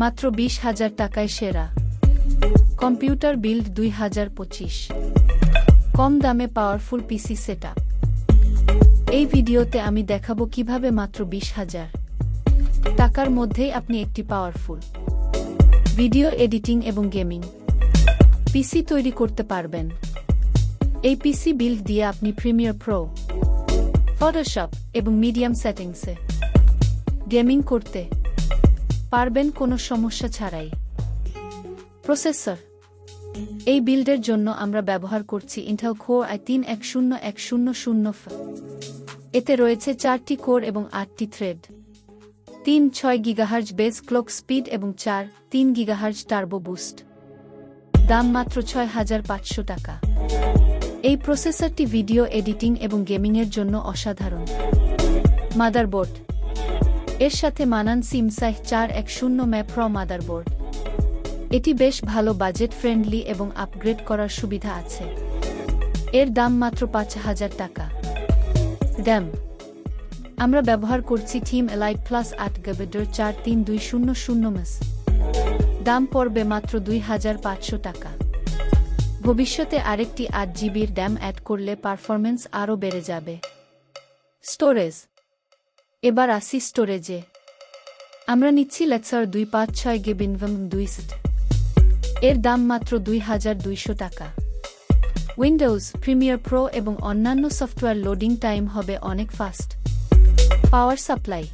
মাত্র 20,000 টাকায় সেরা কম্পিউটার বিল্ড 2025 কম দামে পাওয়ারফুল পিসি সেটআপ। এই ভিডিওতে আমি দেখাবো কিভাবে মাত্র 20,000 টাকার মধ্যেই আপনি একটি পাওয়ারফুল ভিডিও এডিটিং এবং গেমিং পিসি তৈরি করতে পারবেন। এই পিসি বিল্ড দিয়ে আপনি প্রিমিয়ার প্রো, ফটোশপ এবং মিডিয়াম সেটিংসে গেমিং করতে পারবেন কোনো সমস্যা ছাড়াই। প্রসেসর, এই বিল্ডের জন্য আমরা ব্যবহার করছি ইন্টেল কোর i3-10100F। এতে রয়েছে 4টি কোর এবং 8টি thread, 3.6 GHz base clock speed এবং 4.3 GHz টার্বো বুস্ট। দাম মাত্র 6,500 টাকা। এই প্রসেসরটি ভিডিও এডিটিং এবং গেমিংয়ের জন্য অসাধারণ। মাদারবোর্ড, এর সাথে মানান সিমসাই 410 মাদারবোর্ড। এটি বেশ ভালো, বাজেট ফ্রেন্ডলি এবং আপগ্রেড করার সুবিধা আছে। এর দাম মাত্র 5,000 টাকা। র্যাম, আমরা ব্যবহার করছি থিম এলাইট প্লাস 8GB 43200 দাম পড়বে মাত্র 2,500 টাকা। ভবিষ্যতে আরেকটি 8GB র্যাম অ্যাড করলে পারফরম্যান্স আরও বেড়ে যাবে। স্টোরেজ, এবার আসি স্টোরেজে। আমরা নিচ্ছি লেক্সার 256GB 2 এর দাম মাত্র 2,200 টাকা। উইন্ডোজ, প্রিমিয়ার প্রো এবং অন্যান্য সফটওয়্যার লোডিং টাইম হবে অনেক ফাস্ট। পাওয়ার সাপ্লাই,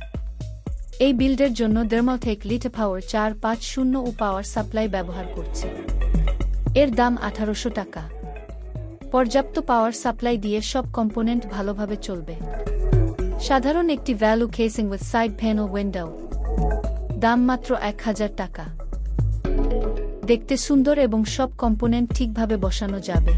এই বিল্ডের জন্য দেরমালথেক লিথ পাওয়ার 450 ও পাওয়ার সাপ্লাই ব্যবহার করছে। এর দাম 1,800 টাকা। পর্যাপ্ত পাওয়ার সাপ্লাই দিয়ে সব কম্পোনেন্ট ভালোভাবে চলবে। সাধারণ একটি value casing with side panel window, দাম মাত্র 1,000 টাকা। দেখতে সুন্দর এবং সব কম্পোনেন্ট ঠিকভাবে বসানো যাবে।